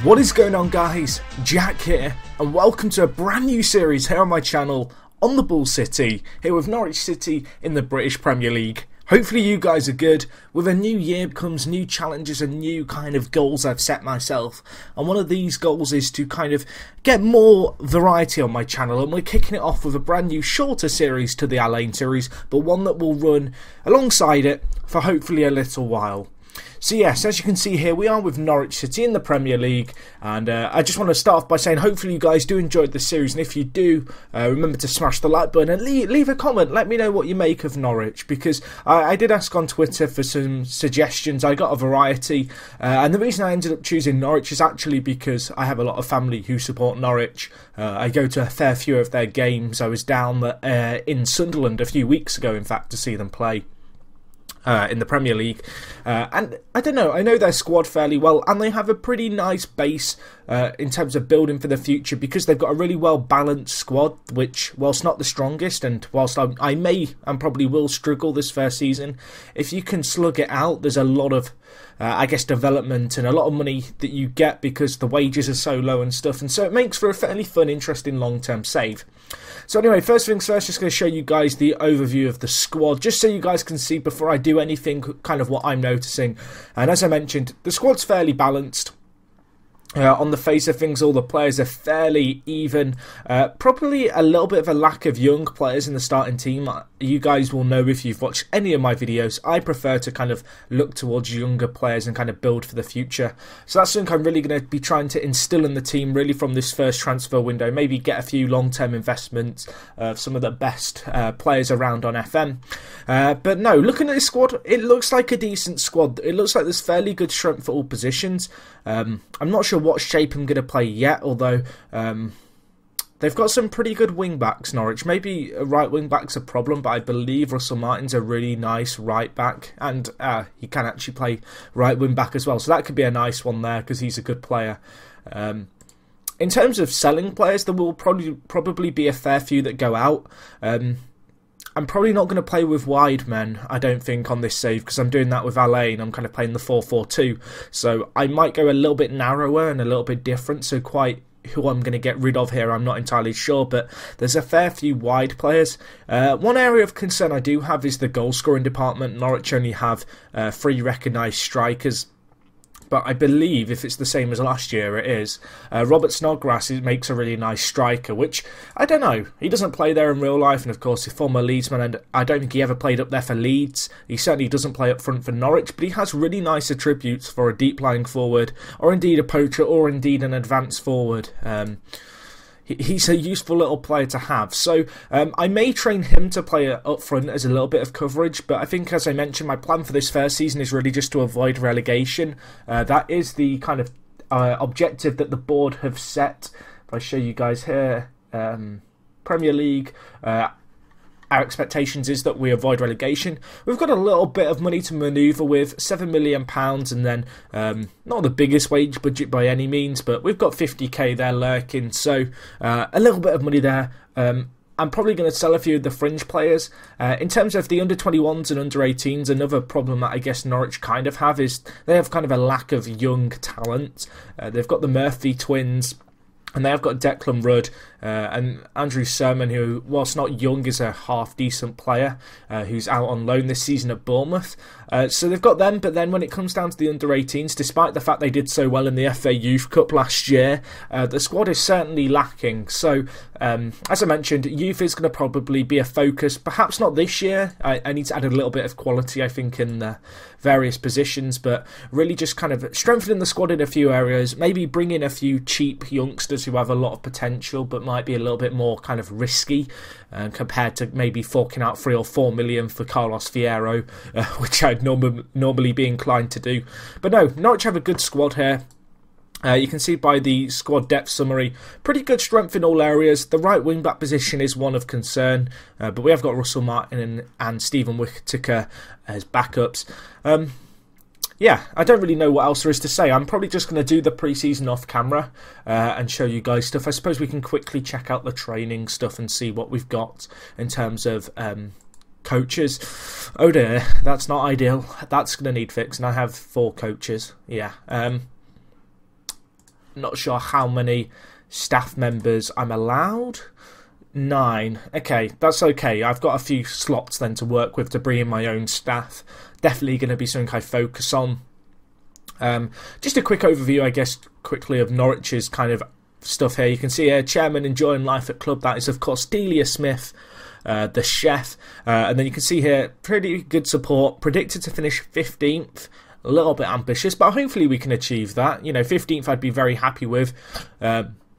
What is going on, guys? Jack here, and welcome to a brand new series here on my channel on the Bull City, here with Norwich City in the British Premier League. Hopefully you guys are good. With a new year comes new challenges and new kind of goals I've set myself. And one of these goals is to kind of get more variety on my channel. And we're kicking it off with a brand new shorter series to the Lane series, but one that will run alongside it for hopefully a little while. So yes, as you can see here, we are with Norwich City in the Premier League, and I just want to start off by saying hopefully you guys do enjoy the series, and if you do, remember to smash the like button and leave a comment. Let me know what you make of Norwich, because I did ask on Twitter for some suggestions. I got a variety, and the reason I ended up choosing Norwich is actually because I have a lot of family who support Norwich. I go to a fair few of their games. I was down in Sunderland a few weeks ago, in fact, to see them play. In the Premier League, and I don't know, I know their squad fairly well, and they have a pretty nice base in terms of building for the future, because they've got a really well balanced squad, which, whilst not the strongest, and whilst I may and probably will struggle this first season, if you can slug it out, there's a lot of I guess development and a lot of money that you get because the wages are so low and stuff, and so it makes for a fairly fun, interesting long-term save. So anyway, first things first, just going to show you guys the overview of the squad, just so you guys can see before I do anything, kind of what I'm noticing. And as I mentioned, the squad's fairly balanced. On the face of things, all the players are fairly even. Probably a little bit of a lack of young players in the starting team. You guys will know if you've watched any of my videos, I prefer to kind of look towards younger players and kind of build for the future. So that's something I'm really going to be trying to instill in the team really from this first transfer window. Maybe get a few long-term investments of some of the best players around on FM. But no, looking at this squad, it looks like a decent squad. It looks like there's fairly good strength for all positions. I'm not sure what shape I'm going to play yet, although they've got some pretty good wing backs, Norwich. Maybe a right wing back's a problem, but I believe Russell Martin's a really nice right back, and he can actually play right wing back as well, so that could be a nice one there because he's a good player. In terms of selling players, there will probably be a fair few that go out. I'm probably not going to play with wide men, I don't think, on this save, because I'm doing that with Lane. I'm kind of playing the 4-4-2, so I might go a little bit narrower and a little bit different, so quite who I'm going to get rid of here, I'm not entirely sure, but there's a fair few wide players. One area of concern I do have is the goal-scoring department. Norwich only have 3 recognised strikers, but I believe if it's the same as last year, it is. Robert Snodgrass makes a really nice striker, which, I don't know, he doesn't play there in real life, and of course he's a former Leedsman, and I don't think he ever played up there for Leeds. He certainly doesn't play up front for Norwich, but he has really nice attributes for a deep-lying forward, or indeed a poacher, or indeed an advanced forward. He's a useful little player to have, so I may train him to play up front as a little bit of coverage, but I think, as I mentioned, my plan for this first season is really just to avoid relegation. That is the kind of objective that the board have set. If I show you guys here, Premier League, our expectations is that we avoid relegation. We've got a little bit of money to manoeuvre with, £7 million, and then not the biggest wage budget by any means, but we've got 50k there lurking, so a little bit of money there. I'm probably going to sell a few of the fringe players. In terms of the under-21s and under-18s, another problem that I guess Norwich kind of have is they have kind of a lack of young talent. They've got the Murphy twins, and they have got Declan Rudd and Andrew Sermon, who, whilst not young, is a half-decent player who's out on loan this season at Bournemouth. So they've got them, but then when it comes down to the under-18s, despite the fact they did so well in the FA Youth Cup last year, the squad is certainly lacking. So, as I mentioned, youth is going to probably be a focus. Perhaps not this year. I need to add a little bit of quality, I think, in the various positions, but really just kind of strengthening the squad in a few areas. Maybe bring in a few cheap youngsters who have a lot of potential, but might be a little bit more kind of risky compared to maybe forking out 3 or 4 million for Carlos Fierro, which I'd normally be inclined to do. But no, Norwich have a good squad here. You can see by the squad depth summary, pretty good strength in all areas. The right wing back position is one of concern, but we have got Russell Martin and Stephen Whittaker as backups. Yeah, I don't really know what else there is to say. I'm probably just going to do the pre-season off camera and show you guys stuff. I suppose we can quickly check out the training stuff and see what we've got in terms of coaches. Oh dear, that's not ideal. That's going to need fixing. I have 4 coaches. Yeah. Not sure how many staff members I'm allowed. 9. Okay, that's okay. I've got a few slots then to work with to bring in my own staff. Definitely going to be something I focus on. Just a quick overview, I guess, quickly of Norwich's kind of stuff here. You can see here, chairman enjoying life at club. That is, of course, Delia Smith, the chef. And then you can see here, pretty good support. Predicted to finish 15th. A little bit ambitious, but hopefully we can achieve that. You know, 15th I'd be very happy with.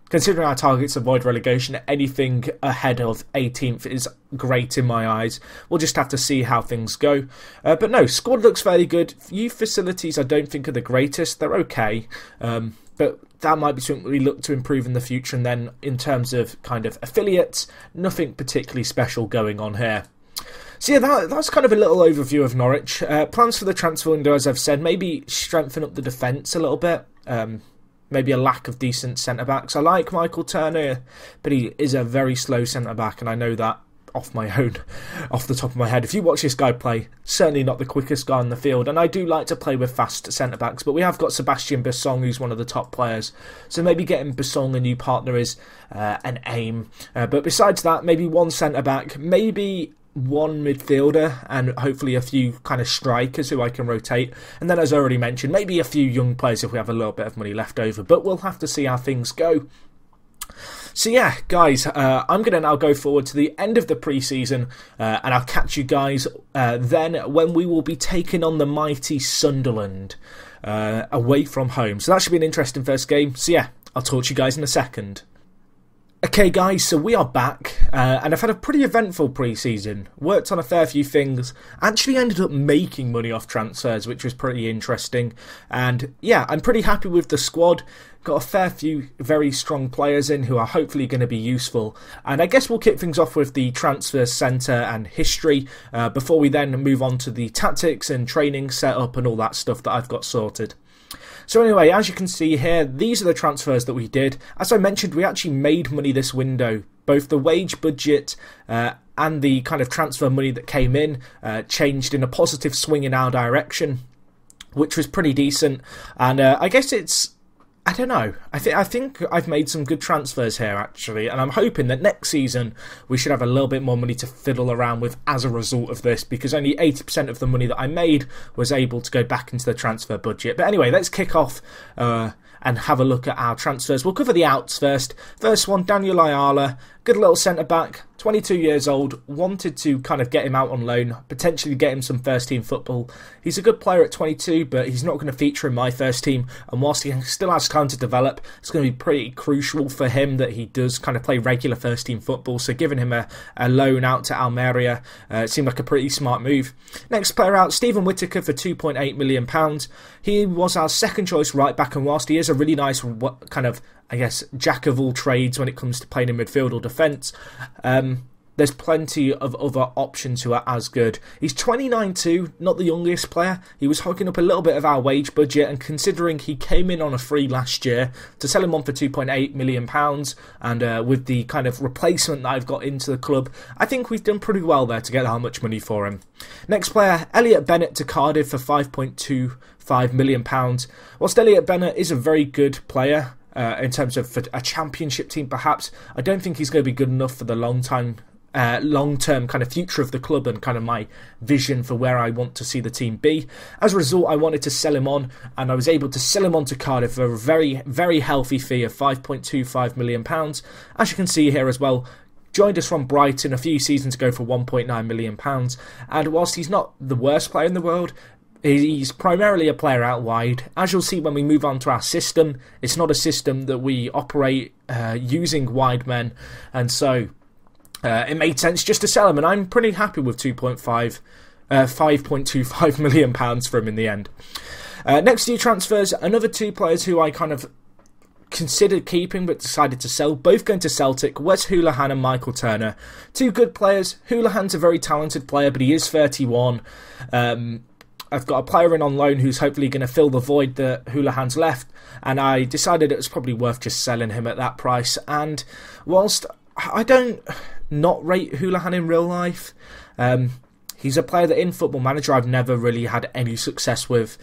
Considering our targets avoid relegation, anything ahead of 18th is great in my eyes. We'll just have to see how things go. But no, squad looks fairly good. Youth facilities I don't think are the greatest. They're okay. But that might be something we look to improve in the future. And then in terms of kind of affiliates, nothing particularly special going on here. So yeah, that's kind of a little overview of Norwich. Plans for the transfer window, as I've said, maybe strengthen up the defence a little bit. Maybe a lack of decent centre-backs. I like Michael Turner, but he is a very slow centre-back, and I know that off the top of my head. If you watch this guy play, certainly not the quickest guy on the field, and I do like to play with fast centre-backs, but we have got Sebastian Bissong, who's one of the top players, so maybe getting Bissong a new partner is an aim. But besides that, maybe one centre-back, maybe one midfielder, and hopefully a few kind of strikers who I can rotate. And then, as I already mentioned, maybe a few young players if we have a little bit of money left over. But we'll have to see how things go. So yeah, guys, I'm going to now go forward to the end of the pre-season, and I'll catch you guys then when we will be taking on the mighty Sunderland away from home. So that should be an interesting first game. So yeah, I'll talk to you guys in a second. Okay guys, so we are back, and I've had a pretty eventful pre-season, worked on a fair few things, actually ended up making money off transfers, which was pretty interesting, and yeah, I'm pretty happy with the squad, got a fair few very strong players in who are hopefully going to be useful, and I guess we'll kick things off with the transfer centre and history, before we then move on to the tactics and training setup and all that stuff that I've got sorted. So anyway, as you can see here, these are the transfers that we did. As I mentioned, we actually made money this window. Both the wage budget and the kind of transfer money that came in changed in a positive swing in our direction, which was pretty decent. And I guess it's, I don't know, I think I've made some good transfers here actually, and I'm hoping that next season we should have a little bit more money to fiddle around with as a result of this, because only 80% of the money that I made was able to go back into the transfer budget. But anyway, let's kick off and have a look at our transfers. We'll cover the outs first. First one, Daniel Ayala, good little centre-back, 22 years old, wanted to kind of get him out on loan, potentially get him some first-team football. He's a good player at 22, but he's not going to feature in my first team, and whilst he still has time to develop, it's going to be pretty crucial for him that he does kind of play regular first-team football, so giving him a loan out to Almeria seemed like a pretty smart move. Next player out, Stephen Whittaker for £2.8 million. He was our second choice right-back, and whilst he is a really nice kind of, I guess, jack of all trades when it comes to playing in midfield or defence, there's plenty of other options who are as good. He's 29 too, not the youngest player. He was hogging up a little bit of our wage budget, and considering he came in on a free last year, to sell him on for £2.8 million, and with the kind of replacement that I've got into the club, I think we've done pretty well there to get that much money for him. Next player, Elliot Bennett to Cardiff for £5.25 million. Whilst Elliot Bennett is a very good player, in terms of for a championship team perhaps, I don't think he's going to be good enough for the long-term kind of future of the club and kind of my vision for where I want to see the team be. As a result, I wanted to sell him on, and I was able to sell him on to Cardiff for a very, very healthy fee of £5.25 million. As you can see here as well, joined us from Brighton a few seasons ago for £1.9 million, and whilst he's not the worst player in the world, he's primarily a player out wide. As you'll see when we move on to our system, it's not a system that we operate using wide men, and so it made sense just to sell him, and I'm pretty happy with £5.25 million for him in the end. Next few transfers, another two players who I kind of considered keeping but decided to sell, both going to Celtic, Wes Hoolahan and Michael Turner. Two good players. Hoolahan's a very talented player, but he is 31. I've got a player in on loan who's hopefully going to fill the void that Hoolahan's left, and I decided it was probably worth just selling him at that price. And whilst I don't not rate Hoolahan in real life, he's a player that in Football Manager I've never really had any success with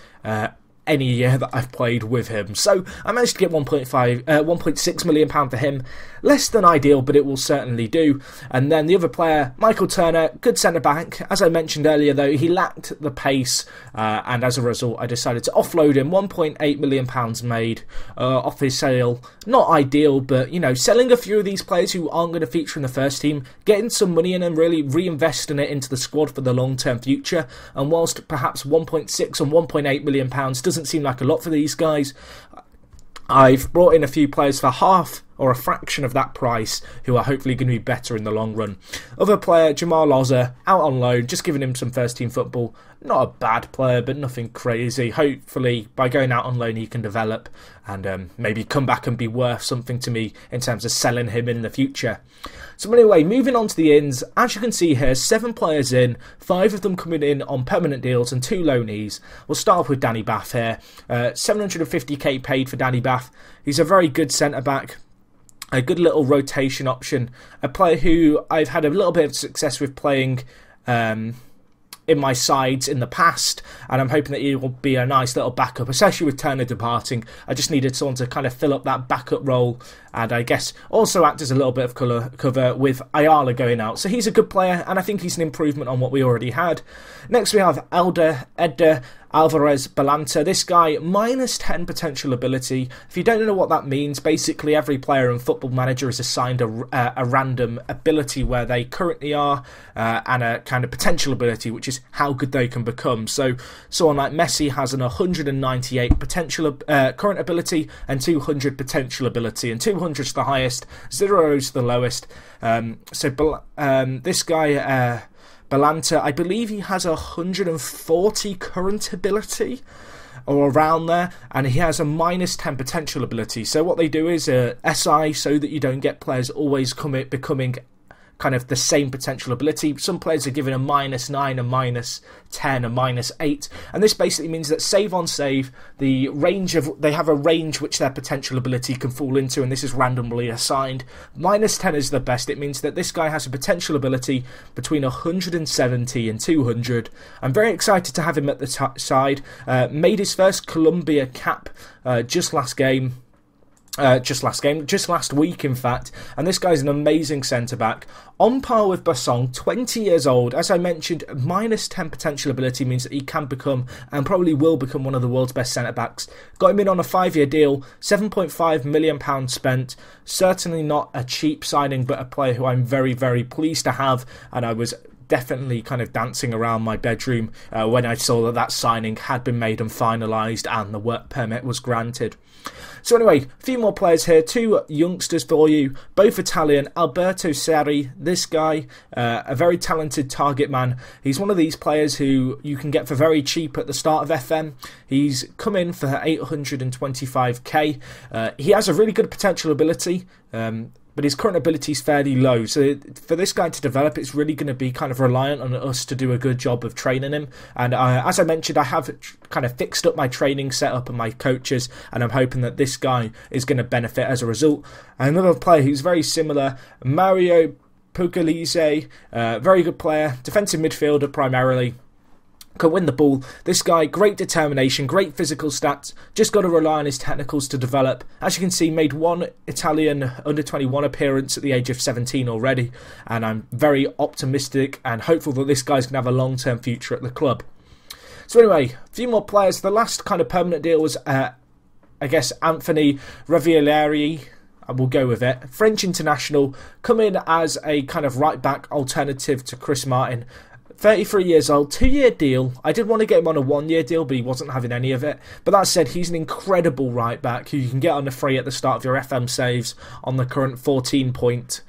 any year that I've played with him. So I managed to get £1.6 million for him. Less than ideal, but it will certainly do. And then the other player, Michael Turner, good centre-back. As I mentioned earlier, though, he lacked the pace, and as a result, I decided to offload him. £1.8 million made off his sale. Not ideal, but, you know, selling a few of these players who aren't going to feature in the first team, getting some money in and really reinvesting it into the squad for the long-term future. And whilst perhaps 1.6 and 1.8 million pounds doesn't seem like a lot for these guys, I've brought in a few players for half or a fraction of that price who are hopefully going to be better in the long run. Other player, Jamal Loza, out on loan, just giving him some first team football. Not a bad player, but nothing crazy. Hopefully, by going out on loan, he can develop and maybe come back and be worth something to me in terms of selling him in the future. So anyway, moving on to the ins, as you can see here, 7 players in, 5 of them coming in on permanent deals and 2 loanees. We'll start off with Danny Bath here. 750k paid for Danny Bath. He's a very good centre-back. A good little rotation option. A player who I've had a little bit of success with playing in my sides in the past, and I'm hoping that he will be a nice little backup, especially with Turner departing. I just needed someone to kind of fill up that backup role, and I guess also act as a little bit of cover with Ayala going out. So he's a good player, and I think he's an improvement on what we already had. Next we have Edder Alvarez Balanta. This guy, minus 10 potential ability. If you don't know what that means, basically every player in Football Manager is assigned a random ability where they currently are, and a kind of potential ability, which is how good they can become. So someone like Messi has an 198 potential current ability and 200 potential ability, and 200 is the highest, 0 is the lowest. This guy, Balanta, I believe he has 140 current ability or around there, and he has a minus 10 potential ability. So what they do is SI, so that you don't get players always becoming kind of the same potential ability. Some players are given a minus 9, a minus 10, a minus 8, and this basically means that save on save, they have a range which their potential ability can fall into, and this is randomly assigned. Minus 10 is the best. It means that this guy has a potential ability between 170 and 200. I'm very excited to have him at the side. Made his first Colombia cap just last week in fact, and this guy's an amazing centre-back, on par with Basson, 20 years old. As I mentioned, minus 10 potential ability means that he can become, and probably will become, one of the world's best centre-backs. Got him in on a 5-year deal, £7.5 million spent. Certainly not a cheap signing, but a player who I'm very, very pleased to have, and I was definitely kind of dancing around my bedroom when I saw that signing had been made and finalised and the work permit was granted. So anyway, a few more players here, 2 youngsters for you, both Italian. Alberto Serri, this guy, a very talented target man. He's one of these players who you can get for very cheap at the start of FM. He's come in for 825k. He has a really good potential ability, but his current ability is fairly low. So for this guy to develop, it's really going to be kind of reliant on us to do a good job of training him. And as I mentioned, I have kind of fixed up my training setup and my coaches, and I'm hoping that this guy is going to benefit as a result. Another player who's very similar, Mario Pugliese, very good player, defensive midfielder primarily. Can win the ball. This guy, great determination, great physical stats, just got to rely on his technicals to develop. As you can see, made 1 Italian under-21 appearance at the age of 17 already, and I'm very optimistic and hopeful that this guy's going to have a long-term future at the club. So anyway, a few more players. The last kind of permanent deal was, I guess, Anthony Raviglieri. I will go with it. French international, come in as a kind of right-back alternative to Chris Martin. 33 years old, 2-year deal. I did want to get him on a 1-year deal, but he wasn't having any of it. But that said, he's an incredible right back who you can get on the free at the start of your FM saves on the current 14-point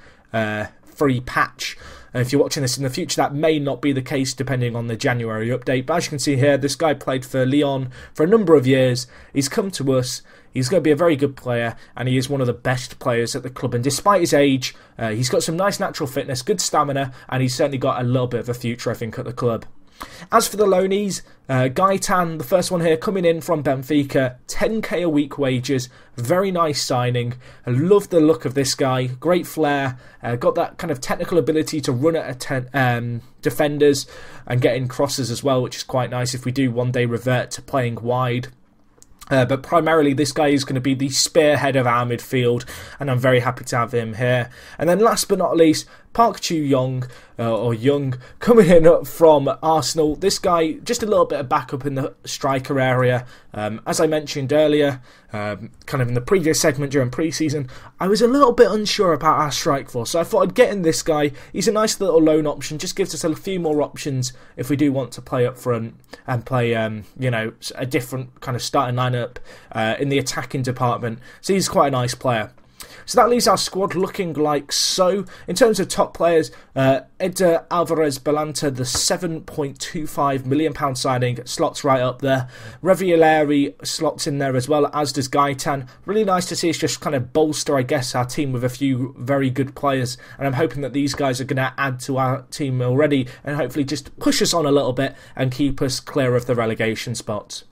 free patch. If you're watching this in the future, that may not be the case depending on the January update. But as you can see here, this guy played for Lyon for a number of years. He's come to us. He's going to be a very good player, and he is one of the best players at the club. And despite his age, he's got some nice natural fitness, good stamina, and he's certainly got a little bit of a future, I think, at the club. As for the loanees, Gaetan, the first one here, coming in from Benfica, 10k a week wages, very nice signing. I love the look of this guy, great flair, got that kind of technical ability to run at defenders and get in crosses as well, which is quite nice if we do one day revert to playing wide. But primarily this guy is going to be the spearhead of our midfield, and I'm very happy to have him here. And then last but not least, Park Chu-young, or Young, coming in up from Arsenal. This guy, just a little bit of backup in the striker area. As I mentioned earlier, kind of in the previous segment during pre-season, I was a little bit unsure about our strike force, so I thought I'd get in this guy. He's a nice little loan option, just gives us a few more options if we do want to play up front and play, you know, a different kind of starting lineup in the attacking department. So he's quite a nice player. So that leaves our squad looking like so. In terms of top players, Edgar Alvarez Balanta, the £7.25 million signing, slots right up there. Revillaeri slots in there as well, as does Gaitan. Really nice to see us just kind of bolster, I guess, our team with a few very good players. And I'm hoping that these guys are going to add to our team already and hopefully just push us on a little bit and keep us clear of the relegation spots.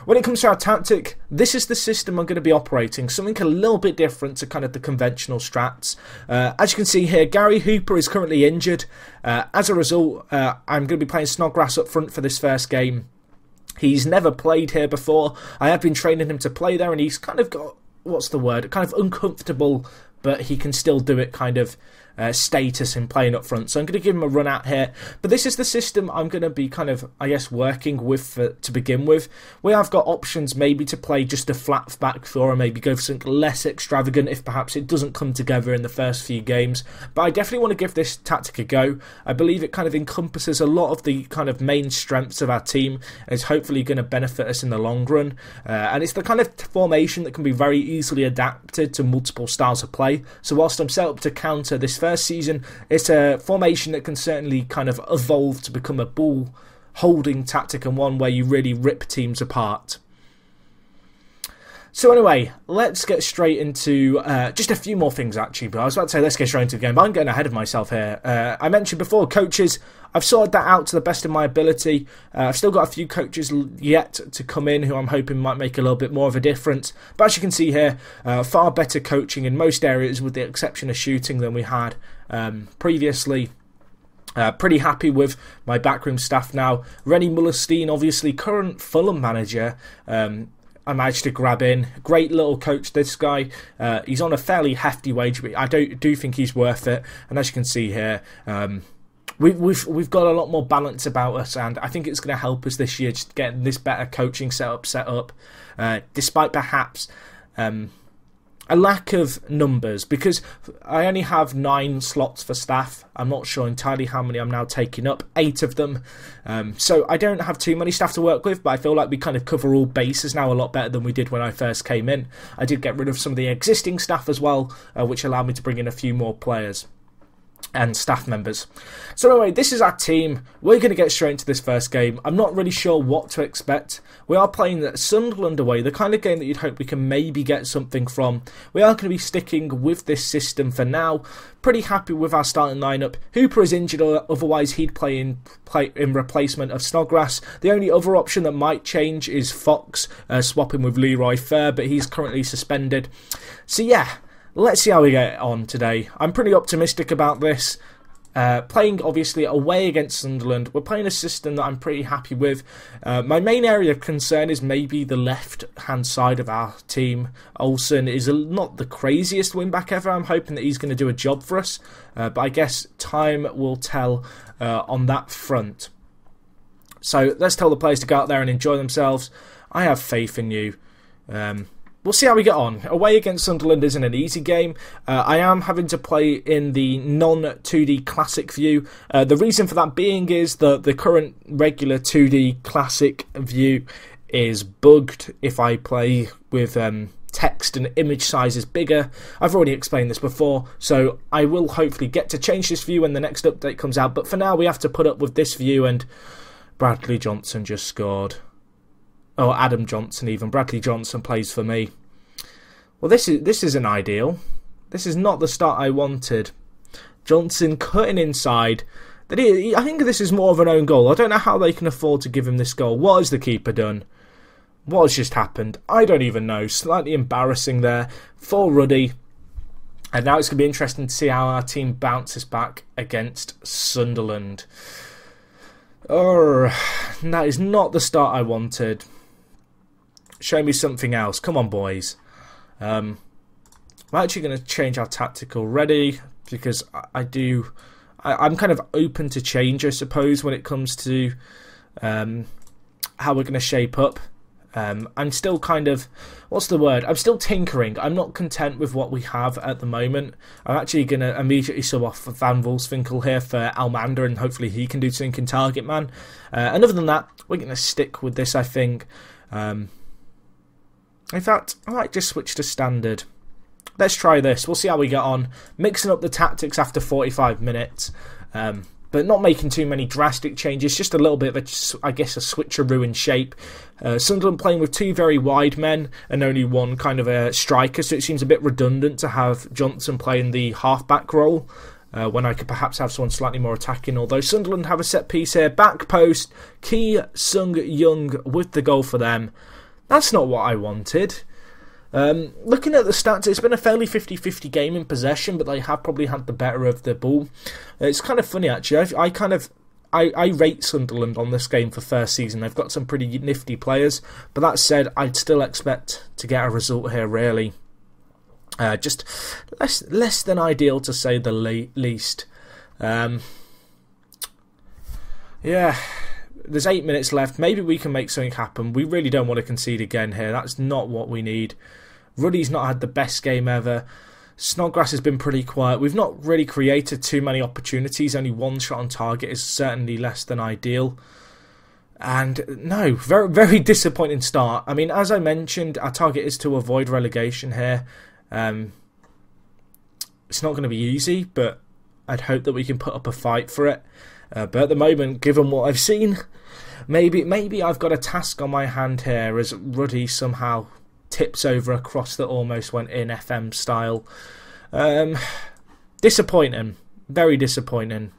When it comes to our tactic, this is the system I'm going to be operating, something a little bit different to kind of the conventional strats. As you can see here, Gary Hooper is currently injured. As a result, I'm going to be playing Snodgrass up front for this first game. He's never played here before. I have been training him to play there, and he's kind of got, what's the word, kind of uncomfortable, but he can still do it kind of status in playing up front. So I'm going to give him a run out here. But this is the system I'm going to be kind of, I guess, working with to begin with. We have got options maybe to play just a flat back four or maybe go for something less extravagant if perhaps it doesn't come together in the first few games. But I definitely want to give this tactic a go. I believe it kind of encompasses a lot of the kind of main strengths of our team and is hopefully going to benefit us in the long run. And it's the kind of formation that can be very easily adapted to multiple styles of play. So whilst I'm set up to counter this first season, it's a formation that can certainly kind of evolve to become a ball holding tactic and one where you really rip teams apart. So anyway, let's get straight into just a few more things actually, but I was about to say let's get straight into the game, but I'm getting ahead of myself here. I mentioned before, coaches, I've sorted that out to the best of my ability. I've still got a few coaches yet to come in who I'm hoping might make a little bit more of a difference. But as you can see here, far better coaching in most areas with the exception of shooting than we had previously. Pretty happy with my backroom staff now. Rennie Mullerstein, obviously current Fulham manager, I managed to grab in. Great little coach, this guy. He's on a fairly hefty wage, but I do think he's worth it. And as you can see here, we've got a lot more balance about us, and I think it's going to help us this year just getting this better coaching set up, despite perhaps a lack of numbers, because I only have 9 slots for staff. I'm not sure entirely how many I'm now taking up, 8 of them. So I don't have too many staff to work with, but I feel like we kind of cover all bases now a lot better than we did when I first came in. I did get rid of some of the existing staff as well, which allowed me to bring in a few more players and staff members. So anyway, this is our team. We're going to get straight into this first game. I'm not really sure what to expect. We are playing Sunderland away, the kind of game that you'd hope we can maybe get something from. We are going to be sticking with this system for now. Pretty happy with our starting lineup. Hooper is injured, otherwise he'd play in replacement of Snodgrass. The only other option that might change is Fox, swapping with Leroy Fer, but he's currently suspended. So yeah, let's see how we get on today. I'm pretty optimistic about this. Playing, obviously, away against Sunderland. We're playing a system that I'm pretty happy with. My main area of concern is maybe the left-hand side of our team. Olsen is not the craziest wing-back ever. I'm hoping that he's going to do a job for us. But I guess time will tell on that front. So let's tell the players to go out there and enjoy themselves. I have faith in you. We'll see how we get on. Away against Sunderland isn't an easy game. I am having to play in the non-2D classic view. The reason for that being is that the current regular 2D classic view is bugged if I play with text and image sizes bigger. I've already explained this before, so I will hopefully get to change this view when the next update comes out. But for now, we have to put up with this view, and Bradley Johnson just scored. Oh, Adam Johnson even. Bradley Johnson plays for me. Well, this isn't ideal. This is not the start I wanted. Johnson cutting inside. I think this is more of an own goal. I don't know how they can afford to give him this goal. What has the keeper done? What has just happened? I don't even know. Slightly embarrassing there for Ruddy. And now it's going to be interesting to see how our team bounces back against Sunderland. Oh, that is not the start I wanted. Show me something else. Come on, boys. We're actually going to change our tactic already because I'm kind of open to change, I suppose, when it comes to how we're going to shape up. I'm still kind of, what's the word? I'm still tinkering. I'm not content with what we have at the moment. I'm actually going to immediately sub off Van Wolfswinkel here for Almander, and hopefully he can do something in target man. And other than that, we're going to stick with this, I think. In fact, I might just switch to standard. Let's try this. We'll see how we get on. Mixing up the tactics after 45 minutes. But not making too many drastic changes, just a little bit of, I guess, a switcheroo in shape. Sunderland playing with 2 very wide men and only 1 kind of a striker, so it seems a bit redundant to have Johnson playing the half-back role when I could perhaps have someone slightly more attacking, although Sunderland have a set piece here. Back post, Ki Sung-young with the goal for them. That's not what I wanted. Looking at the stats, it's been a fairly 50-50 game in possession, but they have probably had the better of the ball. It's kind of funny, actually. I rate Sunderland on this game for first season. They've got some pretty nifty players, but that said, I'd still expect to get a result here, really. Just less than ideal, to say the least. Yeah. There's 8 minutes left. Maybe we can make something happen. We really don't want to concede again here. That's not what we need. Ruddy's not had the best game ever. Snodgrass has been pretty quiet. We've not really created too many opportunities. Only 1 shot on target is certainly less than ideal. And no, very, very disappointing start. I mean, as I mentioned, our target is to avoid relegation here. It's not going to be easy, but I'd hope that we can put up a fight for it. But at the moment, given what I've seen, maybe I've got a task on my hand here as Ruddy somehow tips over a cross that almost went in FM style. Disappointing. Very disappointing.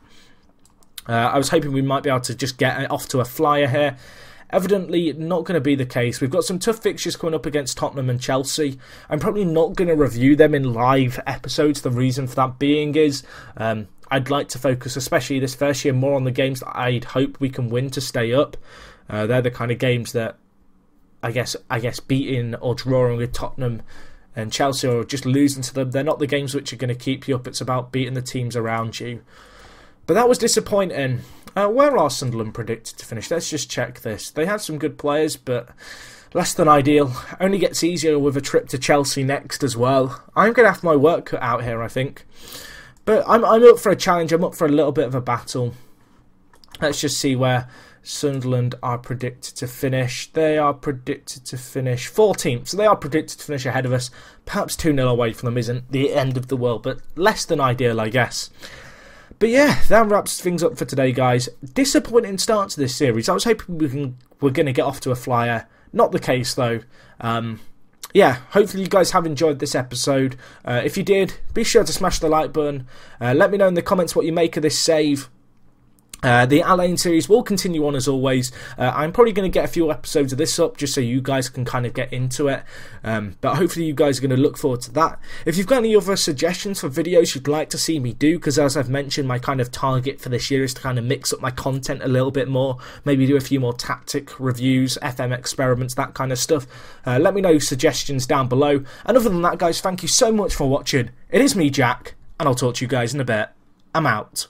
I was hoping we might be able to just get off to a flyer here. Evidently not going to be the case. We've got some tough fixtures coming up against Tottenham and Chelsea. I'm probably not going to review them in live episodes. The reason for that being is I'd like to focus, especially this first year, more on the games that I'd hope we can win to stay up. They're the kind of games that I guess beating or drawing with Tottenham and Chelsea, or just losing to them, they're not the games which are going to keep you up. It's about beating the teams around you. But that was disappointing. Where are Sunderland predicted to finish? Let's just check this. They had some good players, but less than ideal. Only gets easier with a trip to Chelsea next as well. I'm going to have my work cut out here, I think. But I'm up for a challenge. I'm up for a little bit of a battle. Let's just see where Sunderland are predicted to finish. They are predicted to finish 14th. So they are predicted to finish ahead of us. Perhaps 2-0 away from them isn't the end of the world, but less than ideal, I guess. But yeah, that wraps things up for today, guys. Disappointing start to this series. I was hoping we're going to get off to a flyer. Not the case, though. Yeah, hopefully you guys have enjoyed this episode. If you did, be sure to smash the like button. Let me know in the comments what you make of this save. The Alain series will continue on as always. I'm probably going to get a few episodes of this up just so you guys can kind of get into it. But hopefully you guys are going to look forward to that. If you've got any other suggestions for videos you'd like to see me do, because as I've mentioned, my kind of target for this year is to kind of mix up my content a little bit more. Maybe do a few more tactic reviews, FM experiments, that kind of stuff. Let me know suggestions down below. And other than that, guys, thank you so much for watching. It is me, Jack, and I'll talk to you guys in a bit. I'm out.